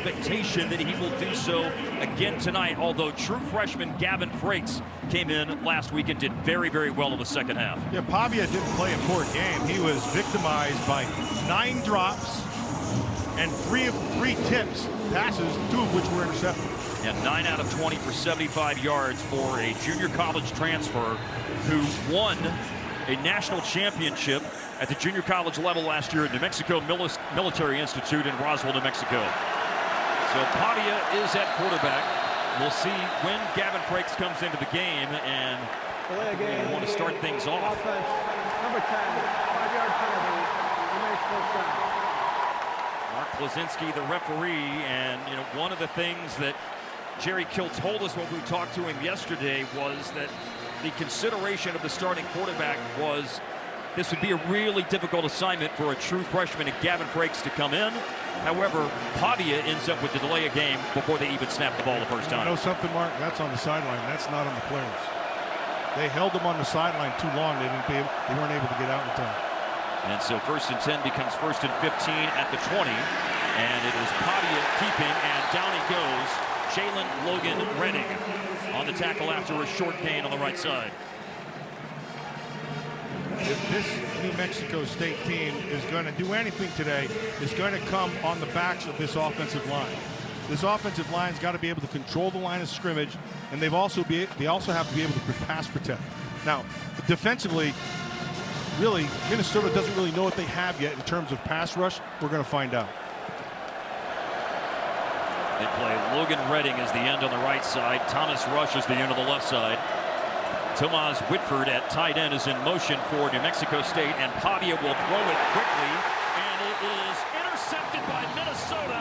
expectation that he will do so again tonight, although true freshman Gavin Frakes came in last week and did very, very well in the second half. Yeah, Pavia didn't play a poor game. He was victimized by 9 drops and 3 passes, 2 of which were intercepted. Yeah, 9 out of 20 for 75 yards for a junior college transfer who won a national championship at the junior college level last year at New Mexico Military Institute in Roswell, New Mexico. So Pavia is at quarterback. We'll see when Gavin Frakes comes into the game, and we want to start things off. Offense, number 10, 5-yard penalty, remains first down. Mark Plazinski, the referee, and one of the things that Jerry Kill told us when we talked to him yesterday was that the consideration of the starting quarterback was this would be a really difficult assignment for a true freshman and Gavin Frakes to come in. However, Pavia ends up with the delay of game before they even snap the ball the first time. You know something, Mark? That's on the sideline. That's not on the players. They held them on the sideline too long. They weren't able to get out in time. And so 1st and 10 becomes 1st and 15 at the 20. And it is Pavia keeping, and down he goes. Jalen Logan Redding on the tackle after a short gain on the right side. If this New Mexico State team is going to do anything today, it's going to come on the backs of this offensive line. This offensive line's got to be able to control the line of scrimmage, and they also have to be able to pass protect. Now, defensively, really, Minnesota doesn't really know what they have yet in terms of pass rush. We're going to find out. They play Logan Redding as the end on the right side. Thomas Rush is the end on the left side. Tomas Whitford at tight end is in motion for New Mexico State, and Pavia will throw it quickly, and it is intercepted by Minnesota,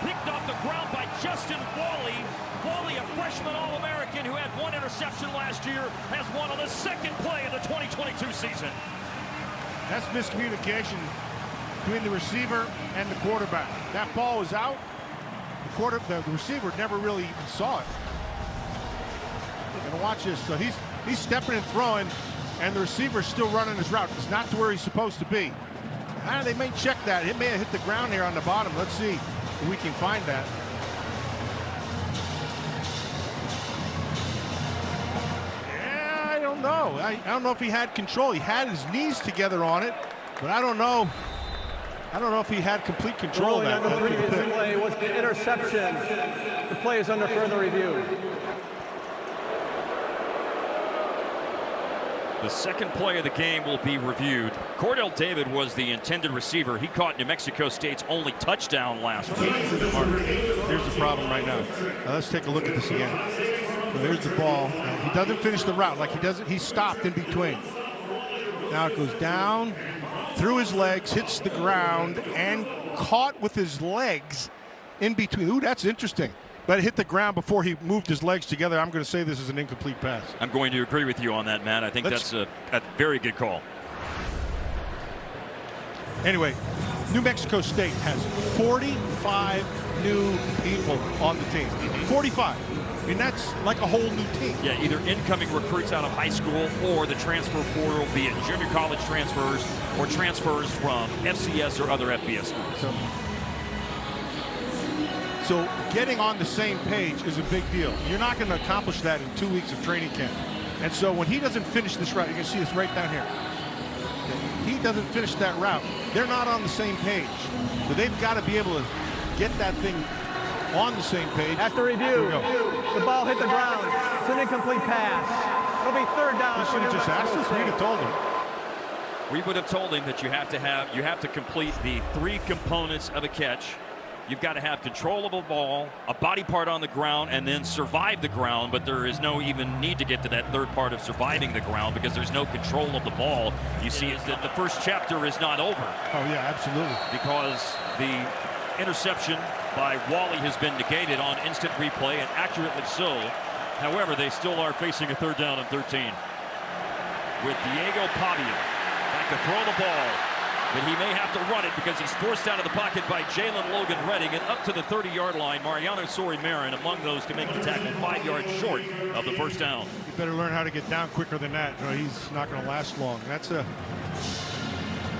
picked off the ground by Justin Wally. Wally, a freshman All-American who had 1 interception last year, has one on the second play of the 2022 season. That's miscommunication between the receiver and the quarterback. That ball was out. The receiver never really even saw it. And watch this. So he's stepping and throwing, and the receiver's still running his route. It's not to where he's supposed to be. They may check that. It may have hit the ground here on the bottom. Let's see if we can find that. Yeah, I don't know. I don't know if he had control. He had his knees together on it, but I don't know. I don't know if he had complete control of that. The previous play was the interception. The play is under further review. The second play of the game will be reviewed. Cordell David was the intended receiver. He caught New Mexico State's only touchdown last week. Here's the problem right now. Let's take a look at this again. There's the ball. He doesn't finish the route like he doesn't. He stopped in between. Now it goes down through his legs, hits the ground, and caught with his legs in between. Ooh, that's interesting. But it hit the ground before he moved his legs together. I'm going to say this is an incomplete pass. I'm going to agree with you on that, Matt. I think that's a very good call. Anyway, New Mexico State has 45 new people on the team. 45. I mean, that's like a whole new team. Yeah, either incoming recruits out of high school or the transfer portal, be it junior college transfers or transfers from FCS or other FBS schools. So getting on the same page is a big deal. You're not going to accomplish that in 2 weeks of training camp. And so when he doesn't finish this route, you can see this right down here. He doesn't finish that route. They're not on the same page. So they've got to be able to get that thing on the same page. After review, the ball hit the ground. It's an incomplete pass. It'll be third down. You should have just asked us. We'd have told him. We would have told him that you have to complete the 3 components of a catch. You've got to have control of a ball, a body part on the ground, and then survive the ground. But there is no even need to get to that third part of surviving the ground because there's no control of the ball. You see that the first chapter is not over. Oh, yeah, absolutely. Because the interception by Wally has been negated on instant replay, and accurately so. However, they still are facing a 3rd down and 13. With Diego Pavia back to throw the ball. But he may have to run it because he's forced out of the pocket by Jalen Logan Redding, and up to the 30-yard line. Mariano Sori-Marin among those to make the tackle 5 yards short of the first down. You better learn how to get down quicker than that. No, he's not going to last long.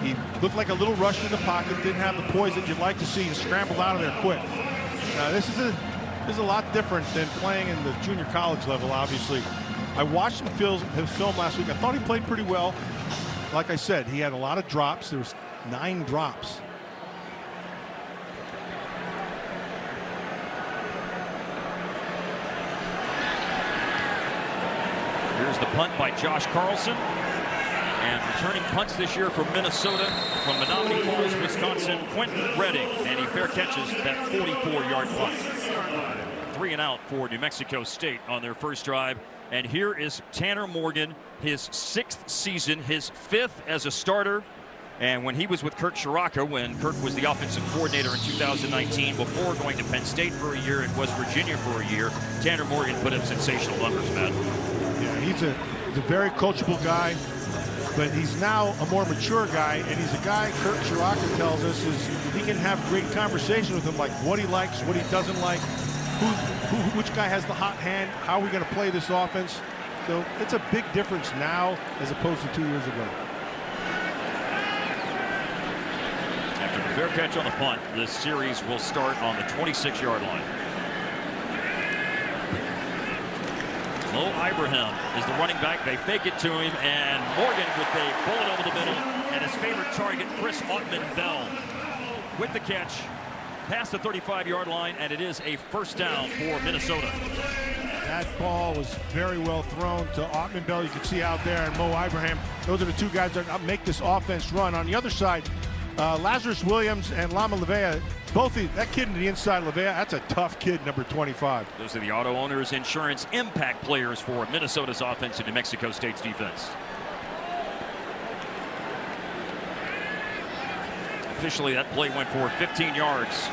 He looked like a little rush in the pocket, didn't have the poise that you'd like to see, and scrambled out of there quick. This is a lot different than playing in the junior college level, obviously. I watched his film last week. I thought he played pretty well. Like I said, he had a lot of drops. There was 9 drops. Here's the punt by Josh Carlson. And returning punts this year from Minnesota, from Menominee Falls, Wisconsin, Quentin Redding. And he fair catches that 44-yard punt. 3 and out for New Mexico State on their first drive. And here is Tanner Morgan, his 6th season, his 5th as a starter. And when he was with Kirk Ciarrocca, when Kirk was the offensive coordinator in 2019, before going to Penn State for a year and West Virginia for a year, Tanner Morgan put up sensational numbers, Matt. Yeah, he's a very coachable guy, but he's now a more mature guy, and he's a guy Kirk Ciarrocca tells us is he can have great conversation with him, like what he likes, what he doesn't like, which guy has the hot hand, how are we going to play this offense. So it's a big difference now as opposed to 2 years ago. After the fair catch on the punt, this series will start on the 26-yard line. Mo Ibrahim is the running back. They fake it to him, and Morgan with a bullet over the middle, and his favorite target, Chris Autman-Bell, with the catch past the 35-yard line, and it is a first down for Minnesota. That ball was very well thrown to Autman-Bell. You can see out there, and Mo Ibrahim. Those are the two guys that make this offense run. On the other side, Lazarus Williams and Lama Levea, that kid in the inside, Levea, that's a tough kid, number 25. Those are the Auto Owners Insurance impact players for Minnesota's offense and New Mexico State's defense. Officially, that play went for 15 yards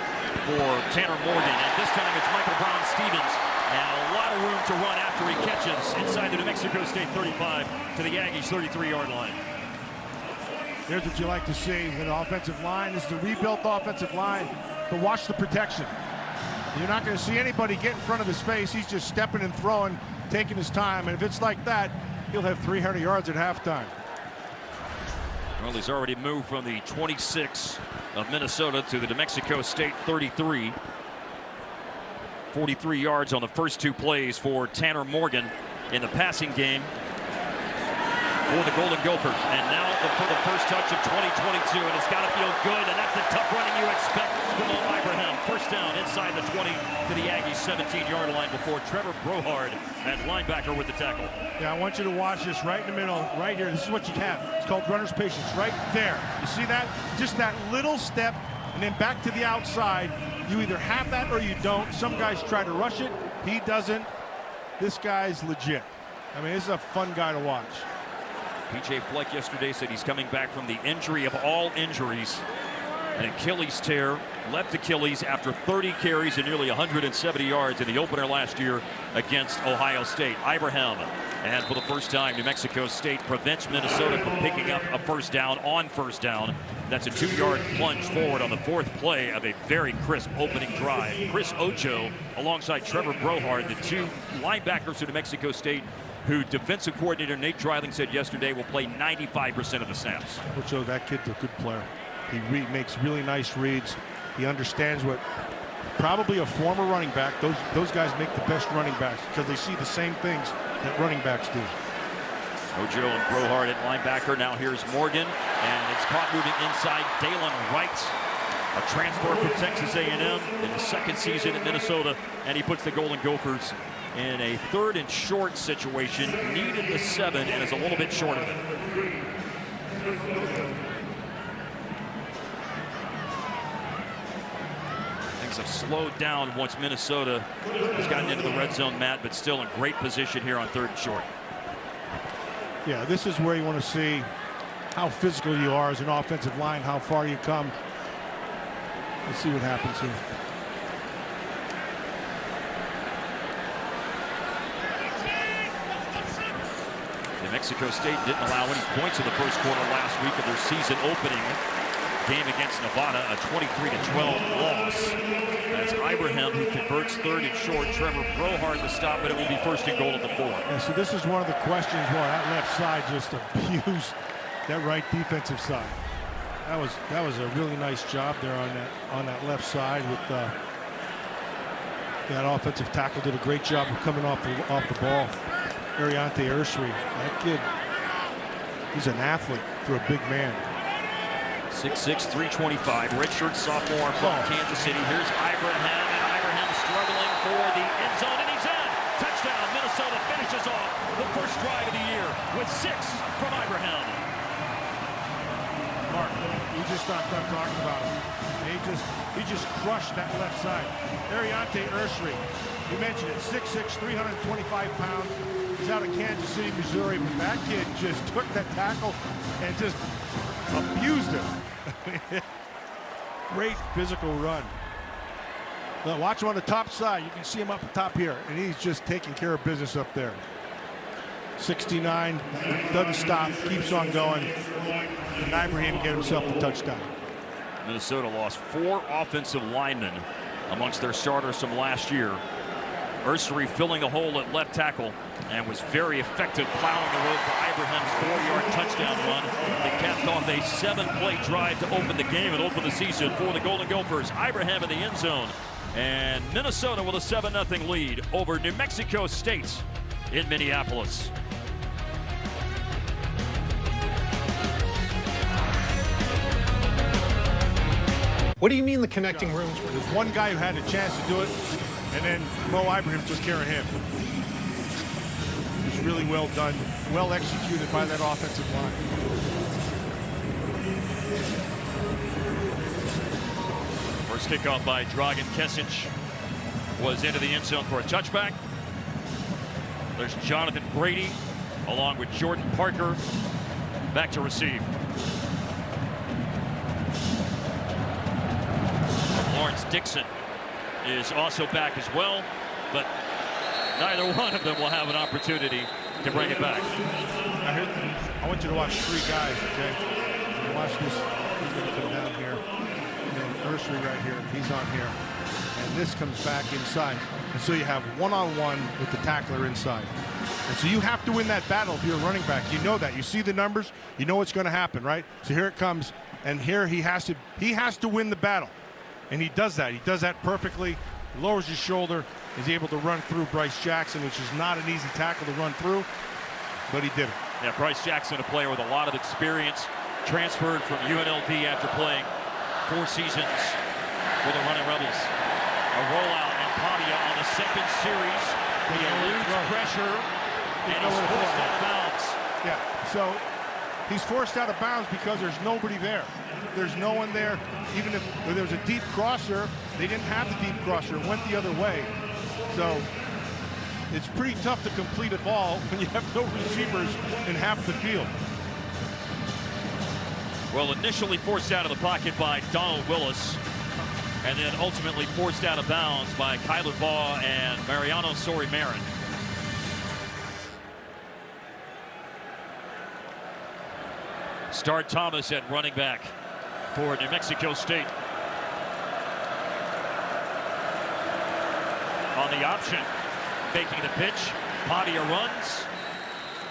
for Tanner Morgan, and this time it's Michael Brown-Stevens, and a lot of room to run after he catches inside the New Mexico State 35 to the Aggies' 33-yard line. Here's what you like to see with the offensive line. This is the rebuilt offensive line, but watch the protection. You're not going to see anybody get in front of his face. He's just stepping and throwing, taking his time, and if it's like that, he'll have 300 yards at halftime. Well, he's already moved from the 26 of Minnesota to the New Mexico State 33. 43 yards on the first 2 plays for Tanner Morgan in the passing game for the Golden Gophers. And now for the first touch of 2022, and it's got to feel good, and that's the tough running you expect from Mo Ibrahim. First down inside the 20 to the Aggies' 17-yard line before Trevor Brohard at linebacker with the tackle. Yeah, I want you to watch this right in the middle, right here. This is what you have. It's called runner's patience, right there. You see that? Just that little step, and then back to the outside. You either have that or you don't. Some guys try to rush it. He doesn't. This guy's legit. I mean, this is a fun guy to watch. P.J. Fleck yesterday said he's coming back from the injury of all injuries, an Achilles tear, left Achilles after 30 carries and nearly 170 yards in the opener last year against Ohio State. Ibrahim, and for the first time, New Mexico State prevents Minnesota from picking up a first down on first down. That's a 2-yard plunge forward on the 4th play of a very crisp opening drive. Chris Ocho alongside Trevor Brohard, the 2 linebackers of New Mexico State, who defensive coordinator Nate Dreiling said yesterday will play 95% of the snaps. Ocho, that kid's a good player. He makes really nice reads. He understands what probably a former running back, those guys make the best running backs because they see the same things that running backs do. Ojo and Brohard at linebacker. Now here's Morgan, and it's caught moving inside. Dalen Wright, a transfer from Texas A&M in his 2nd season at Minnesota, and he puts the Golden Gophers in a 3rd and short situation, needed the 7 and is a little bit short of it. Things have slowed down once Minnesota has gotten into the red zone, Matt, but still in great position here on 3rd and short. Yeah, this is where you want to see how physical you are as an offensive line, how far you come. Let's see what happens here. New Mexico State didn't allow any points in the first quarter last week of their season opening game against Nevada, a 23-12 loss. That's Ibrahim who converts 3rd and short. Trevor Brohard the stop, but it will be 1st and goal at the 4. Yeah, so this is one of the questions. Well, that left side just abused that right defensive side. That was a really nice job there on that left side with That offensive tackle did a great job of coming off the ball. Ariante Ursary, that kid, he's an athlete for a big man. 6'6", 325, redshirt sophomore from Kansas City. Here's Ibrahim, and Ibrahim struggling for the end zone, and he's in. Touchdown, Minnesota finishes off the first drive of the year with 6 from Ibrahim. Mark, we just stopped talking about him. He just crushed that left side. Ariante Ursary, you mentioned it, 6'6", 325 pounds. He's out of Kansas City, Missouri, but that kid just took that tackle and just abused him. Great physical run. Now watch him on the top side. You can see him up the top here, and he's just taking care of business up there. 69, doesn't stop, keeps on going. And Ibrahim get himself the touchdown. Minnesota lost 4 offensive linemen amongst their starters from last year. Ursary filling a hole at left tackle and was very effective plowing the road for Ibrahim's 4-yard touchdown run. They capped off a 7-play drive to open the game and open the season for the Golden Gophers. Ibrahim in the end zone, and Minnesota with a 7-0 lead over New Mexico State in Minneapolis. What do you mean the connecting rooms were? There's one guy who had a chance to do it, and then Mo Ibrahim took care of him. It was really well done, well executed by that offensive line. First kickoff by Dragan Kesic was into the end zone for a touchback. There's Jonathan Brady along with Jordan Parker back to receive. Lawrence Dixon is also back as well, but neither one of them will have an opportunity to bring it back. I want you to watch 3 guys, okay? Watch this. He's going to come down here. And then Ursary right here. He's on here. And this comes back inside. And so you have one-on-one with the tackler inside. And so you have to win that battle if you're a running back. You know that. You see the numbers. You know what's going to happen, right? So here it comes. And here he has to win the battle. And he does that. He does that perfectly. He lowers his shoulder. He's able to run through Bryce Jackson, which is not an easy tackle to run through, but he did it. Yeah, Bryce Jackson, a player with a lot of experience, transferred from UNLV after playing 4 seasons for the Running Rebels. A rollout, and Pavia on the second series. He eludes pressure, and he's forced out of bounds. Yeah, so he's forced out of bounds because there's nobody there. There's no one there. Even if there was a deep crosser, they didn't have the deep crosser. It went the other way. So it's pretty tough to complete a ball when you have no receivers in half the field. Well, initially forced out of the pocket by Donald Willis, and then ultimately forced out of bounds by Kyler Baugh and Mariano Sori-Marin. Start Thomas at running back for New Mexico State. On the option, faking the pitch, Pavia runs,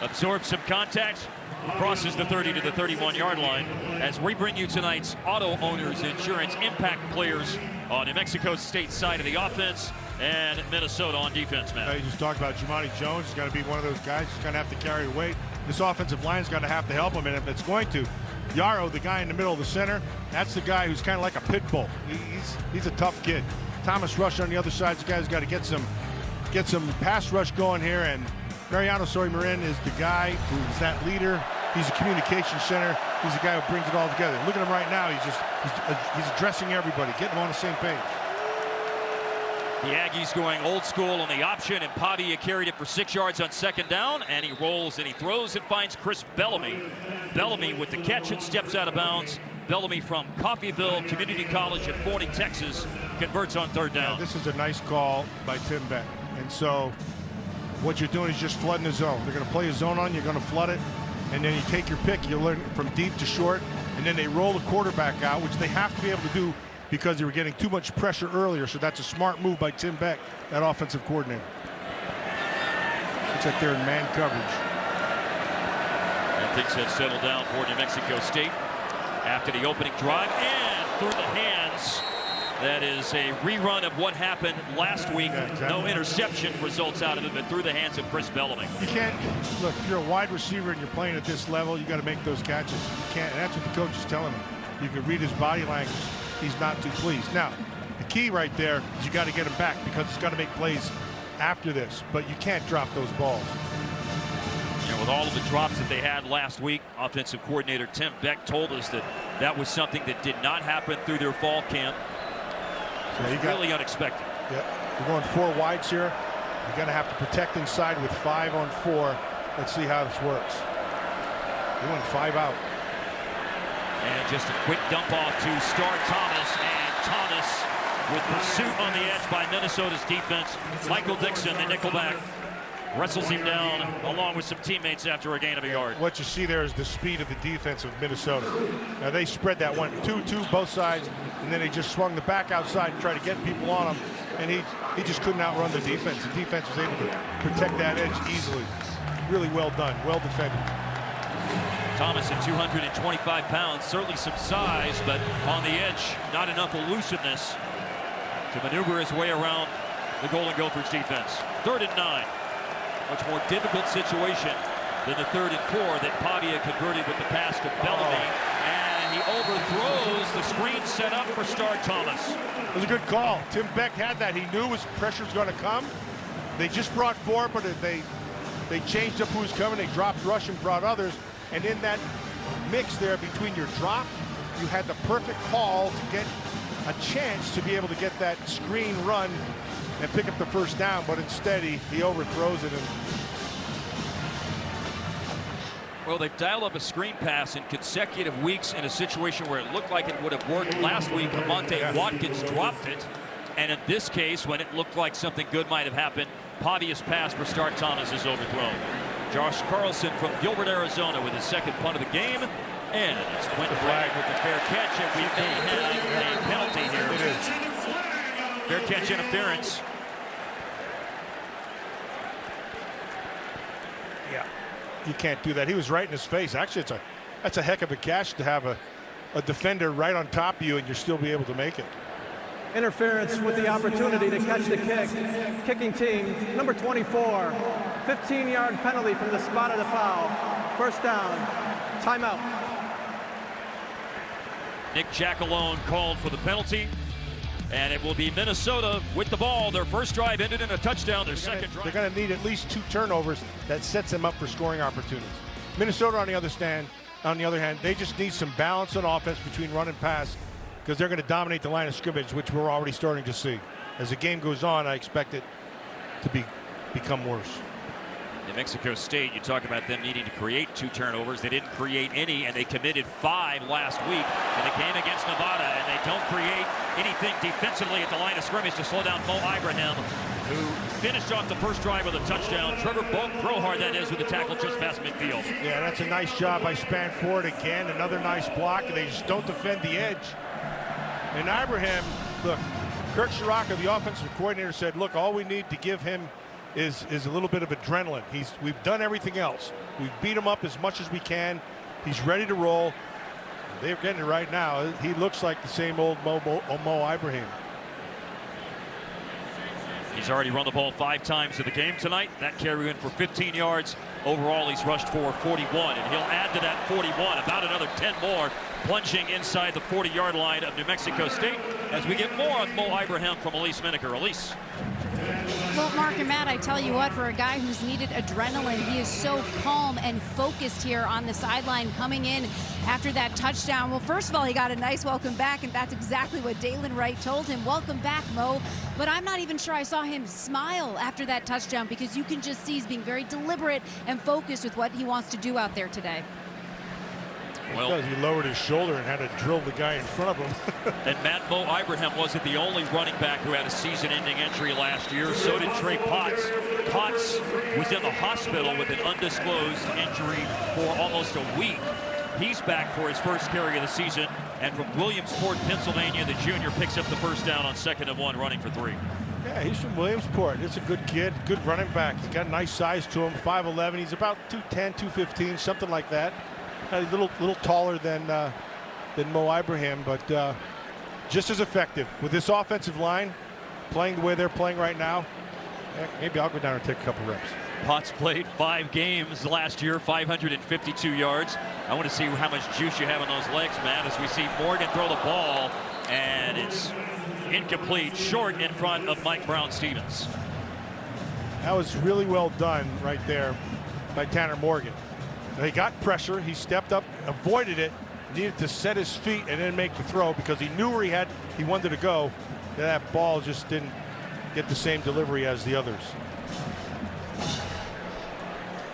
absorbs some contact, crosses the 30 to the 31-yard line as we bring you tonight's Auto Owners Insurance Impact players on New Mexico State's side of the offense and Minnesota on defense, man. You just talked about Jamani Jones. He's got to be one of those guys who's going to have to carry the weight. This offensive line's going to have to help him, and if it's going to, Yaro, the guy in the middle of the center, that's the guy who's kind of like a pit bull. He's a tough kid. Thomas Rush on the other side, this guy's got to get some pass rush going here, and Mariano Sori-Marin is the guy who's that leader. He's a communication center. He's the guy who brings it all together. Look at him right now. He's addressing everybody, getting them on the same page. The Aggies going old school on the option, and Pavia carried it for 6 yards on second down, and he rolls and he throws and finds Chris Bellamy. Bellamy with the catch and steps out of bounds. Bellamy from Coffeyville Community College in Forney, Texas, converts on third down. Yeah, this is a nice call by Tim Beck. And so what you're doing is just flooding the zone. They're going to play a zone on, you're going to flood it, and then you take your pick. You learn from deep to short, and then they roll the quarterback out, which they have to be able to do because they were getting too much pressure earlier. So that's a smart move by Tim Beck, that offensive coordinator. Looks like they're in man coverage. And things have settled down for New Mexico State after the opening drive, and through the hands That is a rerun of what happened last week. Yeah, exactly. No interception results out of it, but through the hands of Chris Bellamy. You can't, look, if you're a wide receiver and you're playing at this level, you got to make those catches. You can't, and that's what the coach is telling him. You can read his body language. He's not too pleased. Now, the key right there is you got to get him back because he's got to make plays after this, but you can't drop those balls. You know, with all of the drops that they had last week, offensive coordinator Tim Beck told us that that was something that did not happen through their fall camp. So you really unexpected. Yeah, you're going 4 wides here. You're going to have to protect inside with 5 on 4. Let's see how this works. They went 5 out. And just a quick dump off to Star Thomas, and Thomas with pursuit on the edge by Minnesota's defense. Michael Dixon, the nickelback, wrestles him down along with some teammates after a gain of a yard. What you see there is the speed of the defense of Minnesota. Now they spread that 1-2-2 both sides, and then they just swung the back outside and tried to get people on him, and he just couldn't outrun the defense. The defense was able to protect that edge easily. Really well done, well defended. Thomas at 225 pounds, certainly some size, but on the edge, not enough elusiveness to maneuver his way around the Golden Gophers defense. 3rd and 9. Much more difficult situation than the 3rd and 4 that Pavia converted with the pass to Bellamy. And he overthrows the screen set up for Star Thomas. It was a good call. Tim Beck had that. He knew his pressure was going to come. They just brought 4, but they changed up who's coming. They dropped rush and brought others. And in that mix there between your drop, you had the perfect call to get a chance to be able to get that screen run and pick up the first down, but instead he overthrows it. Well, they've dialed up a screen pass in consecutive weeks in a situation where it looked like it would have worked last week. Lamonte Watkins dropped it, and in this case, when it looked like something good might have happened, Pavia's pass for Star Thomas is overthrown. Josh Carlson from Gilbert, Arizona with his 2nd punt of the game, and it's Quentin Flagg with the fair catch, and we may have a penalty here. It is. Fair catch interference. Yeah, you can't do that. He was right in his face. Actually, that's a heck of a catch to have a defender right on top of you and you'll still be able to make it. Interference with the opportunity to catch the kick. Kicking team, number 24. 15-yard penalty from the spot of the foul. 1st down. Timeout. Nick Jackalone called for the penalty. And it will be Minnesota with the ball. Their first drive ended in a touchdown. Their second drive. They're going to need at least 2 turnovers that sets them up for scoring opportunities. Minnesota, on the other hand, they just need some balance on offense between run and pass because they're going to dominate the line of scrimmage, which we're already starting to see. As the game goes on, I expect it to become worse. New Mexico State, you talk about them needing to create 2 turnovers. They didn't create any, and they committed 5 last week in the game against Nevada, and they don't create anything defensively at the line of scrimmage to slow down Mo Ibrahim, who finished off the first drive with a touchdown. Trevor Brohard, that is, with the tackle just past midfield. Yeah, that's a nice job by Spanford again. Another nice block, and they just don't defend the edge. And Ibrahim, look, Kirk Ciarrocca, the offensive coordinator, said, look, all we need to give him is a little bit of adrenaline. We've done everything else. We've beat him up as much as we can. He's ready to roll. They're getting it right now. He looks like the same old Mo Ibrahim. He's already run the ball 5 times in the game tonight. That carry went for 15 yards. Overall, he's rushed for 41, and he'll add to that 41, about another 10 more, plunging inside the 40-yard line of New Mexico State as we get more on Mo Ibrahim from Elise Miniker. Elise. Well, Mark and Matt, I tell you what, for a guy who's needed adrenaline, he is so calm and focused here on the sideline coming in after that touchdown. Well, first of all, he got a nice welcome back, and that's exactly what Dalen Wright told him. Welcome back, Mo. But I'm not even sure I saw him smile after that touchdown because you can just see he's being very deliberate and focused with what he wants to do out there today. Well, because he lowered his shoulder and had to drill the guy in front of him. And Matt, Mo Ibrahim wasn't the only running back who had a season-ending injury last year. So did Trey Potts. Potts was in the hospital with an undisclosed injury for almost a week. He's back for his first carry of the season. And from Williamsport, Pennsylvania, the junior picks up the first down on 2nd and 1, running for 3. Yeah, he's from Williamsport. It's a good kid, good running back. He's got a nice size to him, 5'11". He's about 210, 215, something like that. A little taller than Mo Ibrahim, but just as effective with this offensive line playing the way they're playing right now. Heck, maybe I'll go down and take a couple reps. Potts played 5 games last year, 552 yards. I want to see how much juice you have in those legs, Matt, as we see Morgan throw the ball, and it's incomplete, short in front of Mike Brown-Stevens. That was really well done right there by Tanner Morgan. He got pressure, he stepped up, avoided it, needed to set his feet and then make the throw because he knew where he wanted to go. That ball just didn't get the same delivery as the others.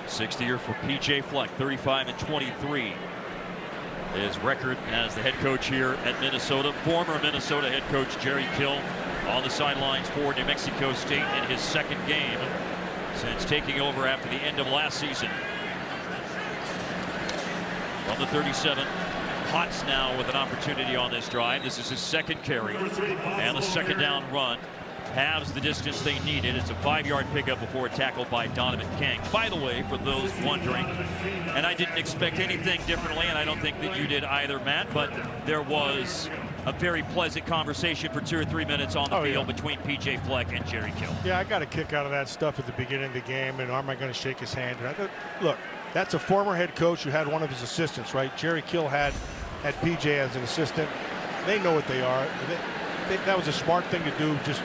6th year for P.J. Fleck, 35-23. His record as the head coach here at Minnesota. Former Minnesota head coach Jerry Kill on the sidelines for New Mexico State in his 2nd game since taking over after the end of last season. From the 37, Potts now with an opportunity on this drive. This is his 2nd carry and the 2nd down run. Halves the distance they needed. It's a 5-yard pickup before a tackle by Donovan King. By the way, for those wondering, and I didn't expect anything differently, and I don't think that you did either, Matt, but there was a very pleasant conversation for 2 or 3 minutes on the field between P.J. Fleck and Jerry Kill. Yeah, I got a kick out of that stuff at the beginning of the game, and am I going to shake his hand? And I thought, look, that's a former head coach who had one of his assistants, right? Jerry Kill had P.J. as an assistant. They know what they are. That was a smart thing to do. Just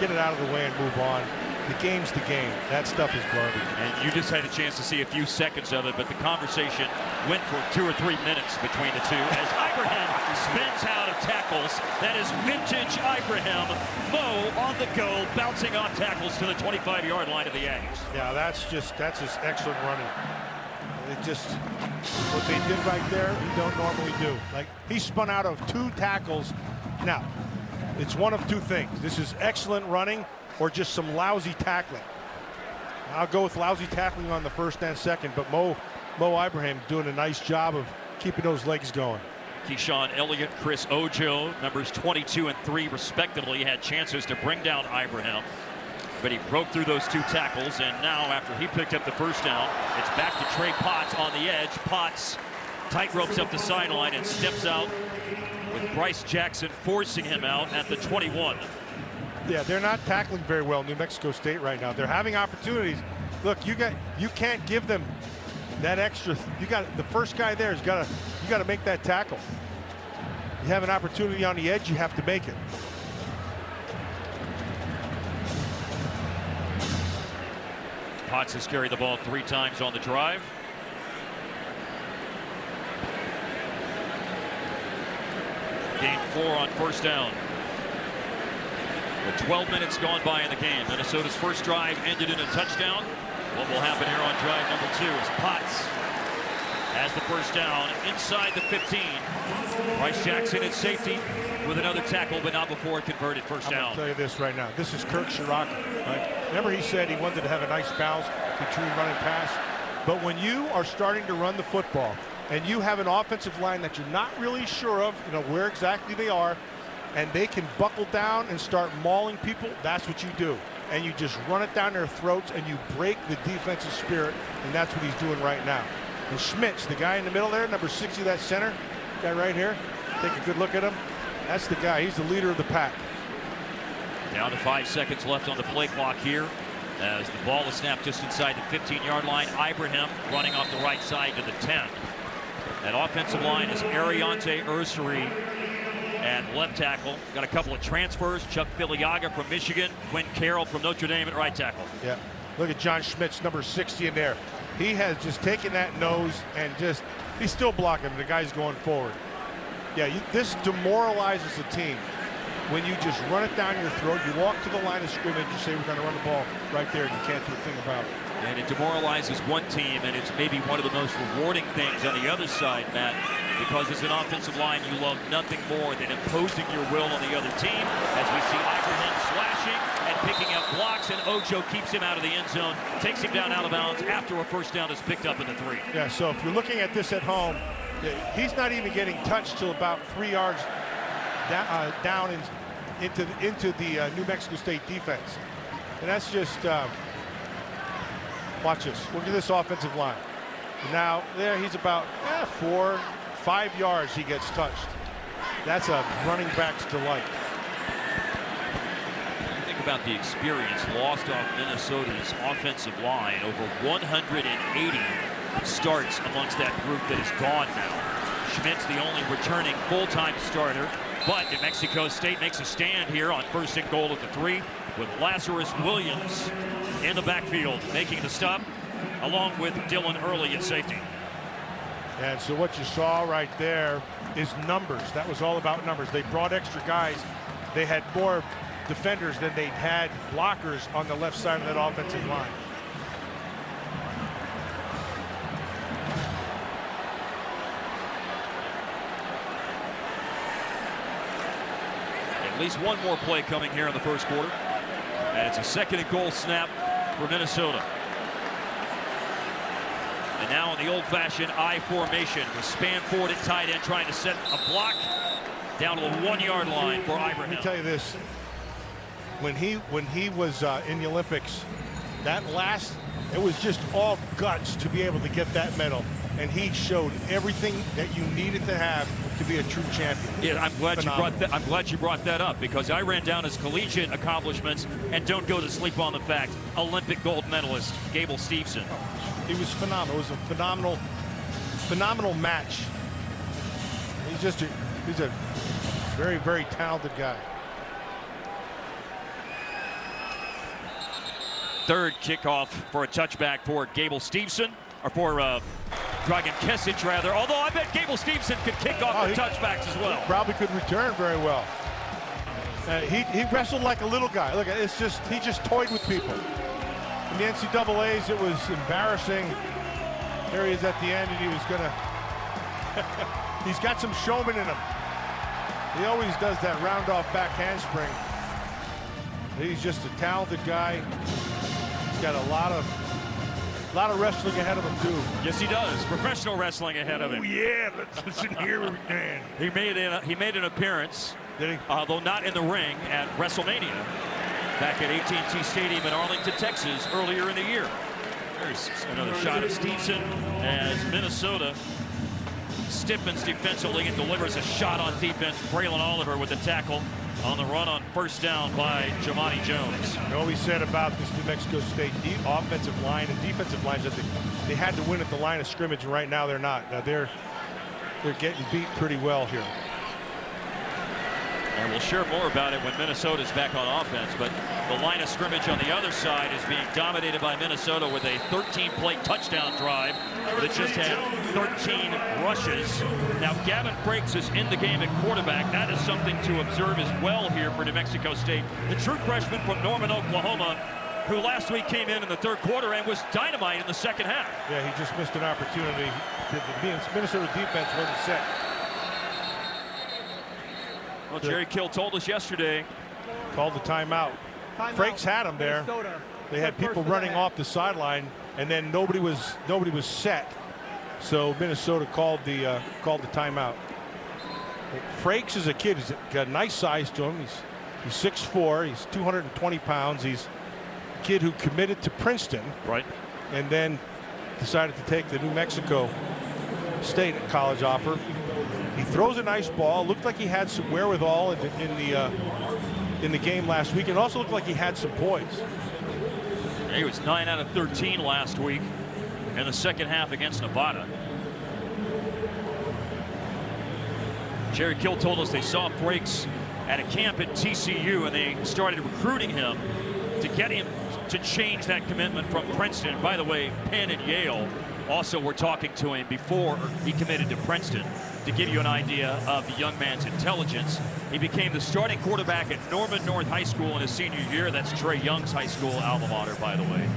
get it out of the way and move on. The game's the game. That stuff is garbage. And you just had a chance to see a few seconds of it, but the conversation went for 2 or 3 minutes between the two as Ibrahim spins out of tackles. That is vintage Ibrahim. Mo on the go, bouncing off tackles to the 25-yard line of the Aggies. Yeah, that's just excellent running. It just, what they did right there, you don't normally do. Like, he spun out of 2 tackles. Now, it's one of 2 things. This is excellent running or just some lousy tackling. I'll go with lousy tackling on the 1st and 2nd, but Mo Ibrahim doing a nice job of keeping those legs going. Keyshawn Elliott, Chris Ojo, numbers 22 and 3 respectively, had chances to bring down Ibrahim, but he broke through those 2 tackles, and now after he picked up the 1st down, it's back to Trey Potts on the edge. Potts tight ropes up the sideline and steps out with Bryce Jackson forcing him out at the 21. Yeah, they're not tackling very well, New Mexico State right now. They're having opportunities. Look, you can't give them that extra. You got the first guy there. You got to make that tackle. You have an opportunity on the edge, you have to make it. Potts has carried the ball 3 times on the drive. Gained 4 on 1st down. With 12 minutes gone by in the game, Minnesota's first drive ended in a touchdown. What will happen here on drive number 2 is Potts has the 1st down inside the 15. Bryce Jackson at safety with another tackle, but not before a converted 1st down. I'll tell you this right now. This is Kirk Shiraka. Right? Remember, he said he wanted to have a nice bounce between run and pass. But when you are starting to run the football and you have an offensive line that you're not really sure of, where exactly they are, and they can buckle down and start mauling people, that's what you do. And you just run it down their throats and you break the defensive spirit, and that's what he's doing right now. And Schmitz, the guy in the middle there, number 60, that center, guy right here, take a good look at him. That's the guy. He's the leader of the pack. Down to 5 seconds left on the play clock here as the ball is snapped just inside the 15-yard line. Ibrahim running off the right side to the 10. That offensive line is Ariante Ursary at left tackle. Got a couple of transfers. Chuck Filiaga from Michigan, Quinn Carroll from Notre Dame at right tackle. Yeah, look at John Schmitz, number 60 in there. He has just taken that nose and he's still blocking. The guy's going forward. Yeah, this demoralizes the team. When you just run it down your throat, you walk to the line of scrimmage, you say we're going to run the ball right there, and you can't do a thing about it. And it demoralizes one team, and it's maybe one of the most rewarding things on the other side, Matt, because as an offensive line, you love nothing more than imposing your will on the other team. As we see Ibrahim slashing and picking up blocks, and Ojo keeps him out of the end zone, takes him down out of bounds after a 1st down is picked up in the 3. Yeah, so if you're looking at this at home, he's not even getting touched till about 3 yards down into the New Mexico State defense. And that's just, watch this. Look at this offensive line. Now, there he's about 4-5 yards he gets touched. That's a running back's delight. Think about the experience lost off Minnesota's offensive line. Over 180 starts amongst that group that is gone now. Schmidt's the only returning full-time starter, but New Mexico State makes a stand here on 1st and goal at the 3 with Lazarus Williams in the backfield making the stop along with Dylan Early at safety. And so what you saw right there is numbers. That was all about numbers. They brought extra guys. They had more defenders than they had blockers on the left side of that offensive line. At least one more play coming here in the first quarter. And it's a 2nd and goal snap for Minnesota. And now in the old-fashioned I formation with Spanford at tight end trying to set a block down to the 1-yard line for Ibrahim. Let me tell you this. When he was in the Olympics, it was just all guts to be able to get that medal. And he showed everything that you needed to have to be a true champion. Yeah, I'm glad you brought that up, because I ran down his collegiate accomplishments, and don't go to sleep on the fact, Olympic gold medalist Gable Steveson. He was phenomenal. It was a phenomenal match. He's a very, very talented guy. 3rd kickoff for a touchback for Gable Steveson, or for Dragan Kesic rather, although I bet Gable Steveson could kick off the touchbacks as well. He probably could return very well. He wrestled like a little guy. Look, he just toyed with people. In the NCAAs, it was embarrassing. There he is at the end, and he was gonna. He's got some showman in him. He always does that round off back handspring. He's just a talented guy. He's got a lot of wrestling ahead of him too. Yes, he does. Professional wrestling ahead of him. Oh yeah, let's listen here, Dan. He made an appearance, did he? Though not in the ring, at WrestleMania back at AT&T Stadium in Arlington, Texas, earlier in the year. There's another shot of Steveson as Minnesota stiffens defensively and delivers a shot on defense. Braylon Oliver with the tackle on the run on 1st down by Jamani Jones. You know what we said about this New Mexico State offensive line and defensive lines, that they had to win at the line of scrimmage, and right now they're not. Now they're getting beat pretty well here. And we'll share more about it when Minnesota's back on offense, but the line of scrimmage on the other side is being dominated by Minnesota with a 13-play touchdown drive that just had 13 rushes. Now Gavin Frakes is in the game at quarterback. That is something to observe as well here for New Mexico State. The true freshman from Norman, Oklahoma, who last week came in the 3rd quarter and was dynamite in the 2nd half. Yeah, he just missed an opportunity. The Minnesota defense wasn't set. Well, Jerry Kill told us yesterday. Called the timeout. Frakes had him there. They had people running off the sideline, and then nobody was set. So Minnesota called the timeout. Frakes is a kid. He's got a nice size to him. He's 6'4". He's 220 pounds. He's a kid who committed to Princeton. Right. And then decided to take the New Mexico State college offer. He throws a nice ball. Looked like he had some wherewithal in the game last week. It also looked like he had some poise. He was 9 out of 13 last week in the 2nd half against Nevada. Jerry Kill told us they saw Frakes at a camp at TCU, and they started recruiting him to get him to change that commitment from Princeton. By the way, Penn and Yale also were talking to him before he committed to Princeton. To give you an idea of the young man's intelligence, he became the starting quarterback at Norman North High School in his senior year. That's Trey Young's high school alma mater, by the way.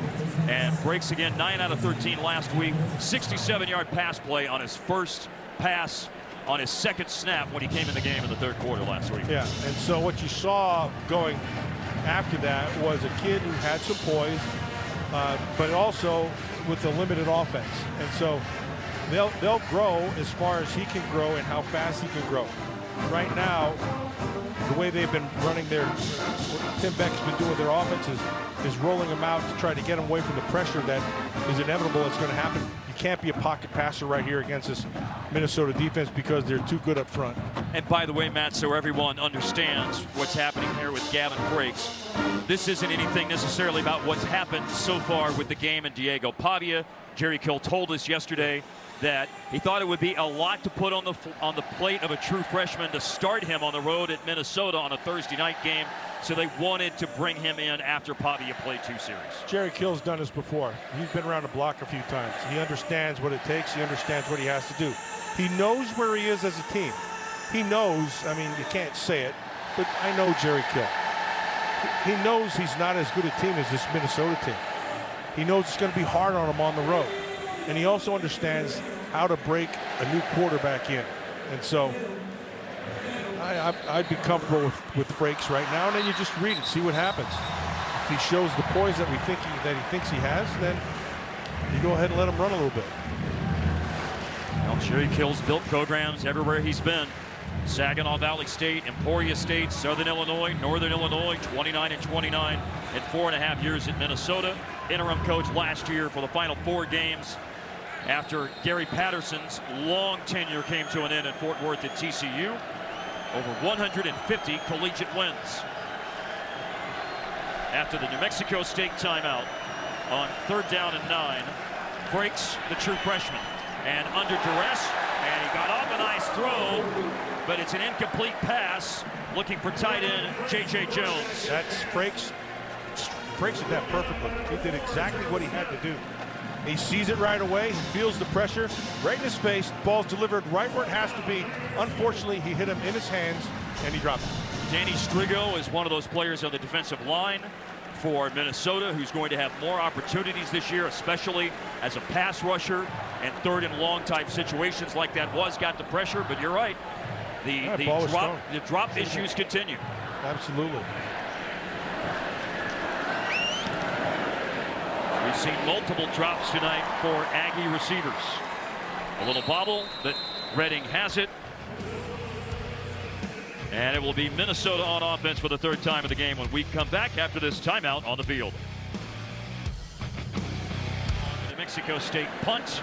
And Frakes again, 9 out of 13 last week. 67-yard pass play on his first pass on his 2nd snap when he came in the game in the 3rd quarter last week. Yeah, and so what you saw going after that was a kid who had some poise, but also with a limited offense. And so they'll grow as far as he can grow and how fast he can grow. Right now, the way they've been running what Tim Beck's been doing with their offenses is rolling them out to try to get them away from the pressure that is inevitable. It's going to happen. You can't be a pocket passer right here against this Minnesota defense because they're too good up front. And by the way, Matt, so everyone understands what's happening here with Gavin Frakes, this isn't anything necessarily about what's happened so far with the game and Diego Pavia. Jerry Kill told us yesterday that he thought it would be a lot to put on the plate of a true freshman to start him on the road at Minnesota on a Thursday night game. So they wanted to bring him in after Pavia played 2 series. Jerry Kill's done this before. He's been around the block a few times. He understands what it takes. He understands what he has to do. He knows where he is as a team. He knows, I mean, you can't say it, but I know Jerry Kill. He knows he's not as good a team as this Minnesota team. He knows it's going to be hard on him on the road. And he also understands how to break a new quarterback in. And so I'd be comfortable with Frakes right now, and then you just read it, see what happens. If he shows the poise that he thinks he has, then you go ahead and let him run a little bit. Well, Jerry Kill's built programs everywhere he's been. Saginaw Valley State, Emporia State, Southern Illinois, Northern Illinois, 29 and 29 in 4.5 years at Minnesota. Interim coach last year for the final 4 games after Gary Patterson's long tenure came to an end at Fort Worth at TCU. Over 150 collegiate wins. After the New Mexico State timeout on 3rd down and 9, Frakes the true freshman. And under duress, and he got off a nice throw, but it's an incomplete pass. Looking for tight end J.J. Jones. That's Frakes. Frakes did that perfectly. He did exactly what he had to do. He sees it right away. He feels the pressure right in his face. Ball's delivered right where it has to be. Unfortunately, he hit him in his hands, and he dropped it. Danny Strigo is one of those players on the defensive line for Minnesota who's going to have more opportunities this year, especially as a pass rusher and 3rd and long type situations like that got the pressure. But you're right. The drop issues continue. Absolutely. We've seen multiple drops tonight for Aggie receivers. A little bobble, but Redding has it. And it will be Minnesota on offense for the 3rd time of the game when we come back after this timeout on the field. New Mexico State punt.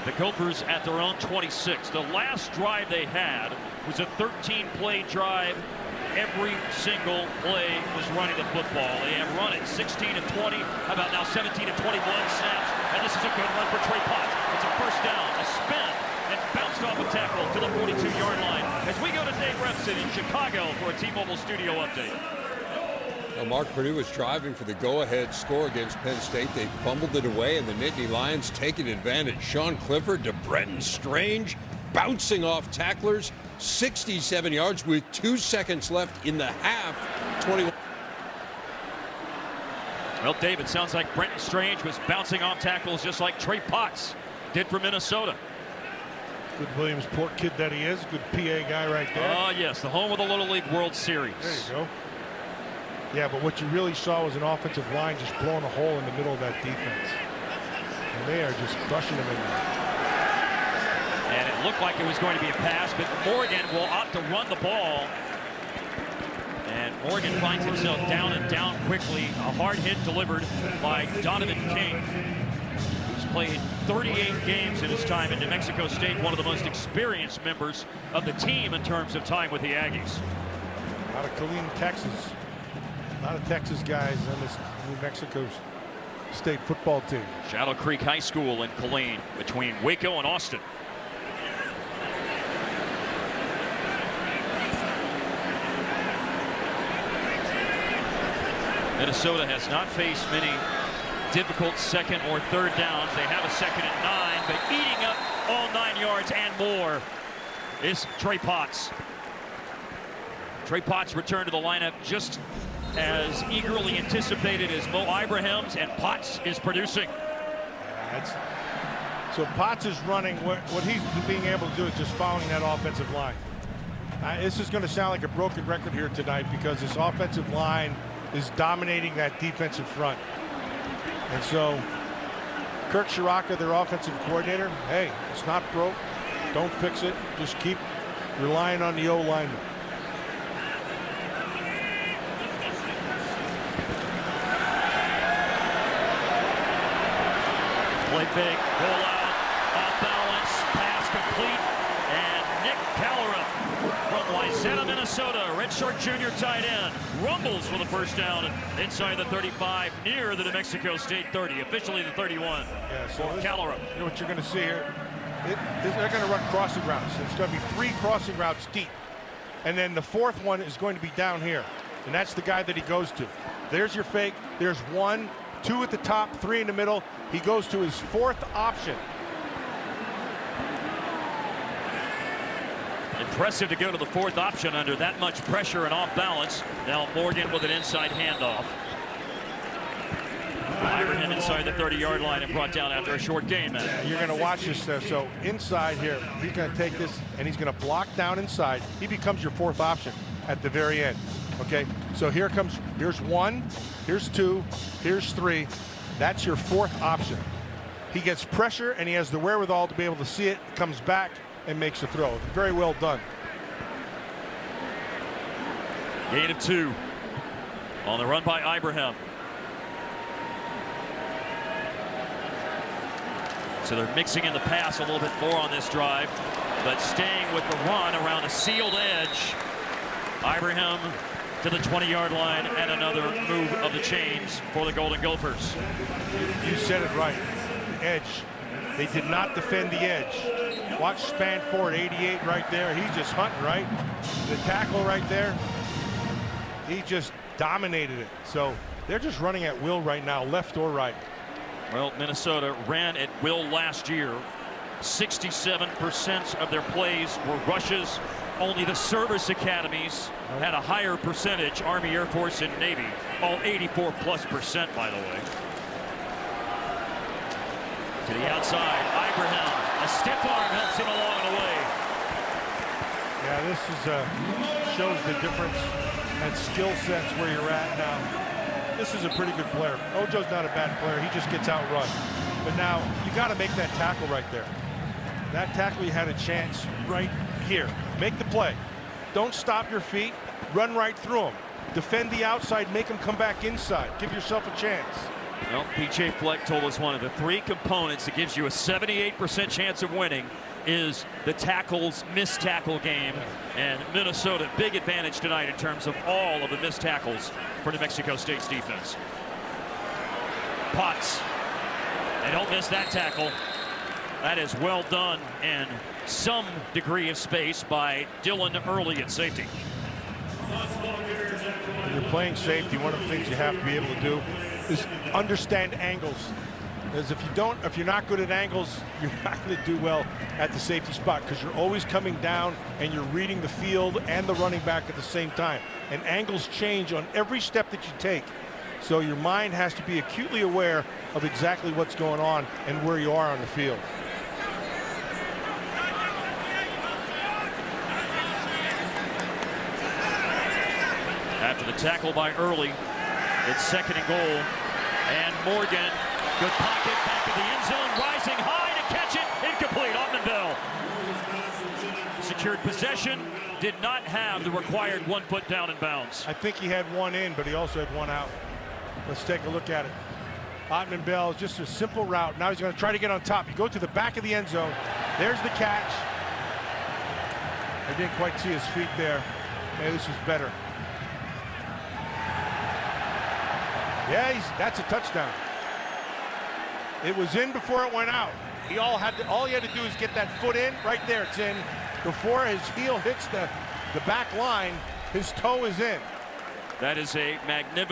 The Gophers at their own 26. The last drive they had was a 13-play drive. Every single play was running the football. They have run it 16 and 20. How about now 17 and 21 snaps? And this is a good run for Trey Potts. It's a 1st down, a spin, and bounced off a tackle to the 42-yard line. As we go to Dave Repson in Chicago for a T-Mobile Studio update. Well, Mark Purdue was driving for the go-ahead score against Penn State. They fumbled it away, and the Nittany Lions taking advantage. Sean Clifford to Brenton Strange, bouncing off tacklers. 67 yards with 2 seconds left in the half. 21. Well, Dave, it sounds like Brenton Strange was bouncing off tackles just like Trey Potts did for Minnesota. Good Williamsport kid that he is. Good PA guy right there. Oh, yes, the home of the Little League World Series. There you go. Yeah, but what you really saw was an offensive line just blowing a hole in the middle of that defense. And they are just crushing them in there. And it looked like it was going to be a pass, but Morgan will opt to run the ball. And Morgan finds himself down and down quickly. A hard hit delivered by Donovan King, who's played 38 games in his time in New Mexico State, one of the most experienced members of the team in terms of time with the Aggies. Out of Killeen, Texas. A lot of Texas guys on this New Mexico State football team. Shadow Creek High School in Killeen, between Waco and Austin. Minnesota has not faced many difficult 2nd or 3rd downs. They have a 2nd and 9, but eating up all 9 yards and more is Trey Potts. Trey Potts returned to the lineup just as eagerly anticipated as Mo Ibrahim's, and Potts is producing. So Potts is running. What he's being able to do is just following that offensive line. This is going to sound like a broken record here tonight because this offensive line is dominating that defensive front. And so Kirk Shiraka, their offensive coordinator, hey, it's not broke. Don't fix it. Just keep relying on the O-lineman. Play fake, roll out, off balance, pass complete, and Nick Callerup from Wayzata, Minnesota, redshirt junior tight end, rumbles for the first down inside the 35, near the New Mexico State 30, officially the 31 for Callerup. You know what you're going to see here? They're going to run crossing routes. There's going to be 3 crossing routes deep. And then the 4th one is going to be down here. And that's the guy that he goes to. There's your fake. There's 1, 2 at the top, 3 in the middle. He goes to his 4th option. Impressive to go to the 4th option under that much pressure and off balance. Now Morgan with an inside handoff. Ibrahim inside the 30-yard line and brought down after a short gain. You're going to watch this. So inside here, he's going to take this and he's going to block down inside. He becomes your 4th option at the very end. Okay, so here's 1, here's 2, here's 3. That's your 4th option. He gets pressure and he has the wherewithal to be able to see it, comes back and makes a throw. Very well done. Gain of 2 on the run by Ibrahim. So they're mixing in the pass a little bit more on this drive, but staying with the run around a sealed edge. Ibrahim to the 20-yard line and another move of the chains for the Golden Gophers. You said it right. The edge. They did not defend the edge. Watch Spanford, 88 right there. He's just hunting, right? The tackle right there. He just dominated it. So they're just running at will right now, left or right. Well, Minnesota ran at will last year. 67% of their plays were rushes. Only the service academies had a higher percentage, Army, Air Force, and Navy. All 84+%, by the way. To the outside, Ibrahim. A stiff arm helps him along the way. Yeah, this is shows the difference and skill sets where you're at now. This is a pretty good player. Ojo's not a bad player. He just gets outrun. But now you got to make that tackle right there. That tackle, you had a chance right here. Make the play. Don't stop your feet. Run right through him. Defend the outside. Make him come back inside. Give yourself a chance. Well, P.J. Fleck told us one of the 3 components that gives you a 78% chance of winning is the tackles, missed tackle game. And Minnesota, big advantage tonight in terms of all of the missed tackles for New Mexico State's defense. Potts. They don't miss that tackle. That is well done and some degree of space by Dylan Early at safety. When you're playing safety, one of the things you have to be able to do is understand angles. Because if you're not good at angles, you're not going to do well at the safety spot because you're always coming down and you're reading the field and the running back at the same time. And angles change on every step that you take. So your mind has to be acutely aware of exactly what's going on and where you are on the field. After the tackle by Early, it's 2nd and goal. And Morgan, good pocket, back of the end zone, rising high to catch it, incomplete. Ottman Bell secured possession, did not have the required 1 foot down in bounds. I think he had 1 in, but he also had 1 out. Let's take a look at it. Ottman Bell is just a simple route. Now he's going to try to get on top. You go to the back of the end zone. There's the catch. I didn't quite see his feet there. Maybe this is better. Yeah, that's a touchdown. It was in before it went out. All he had to do is get that foot in. Right there, it's in. Before his heel hits the back line, his toe is in. That is a magnificent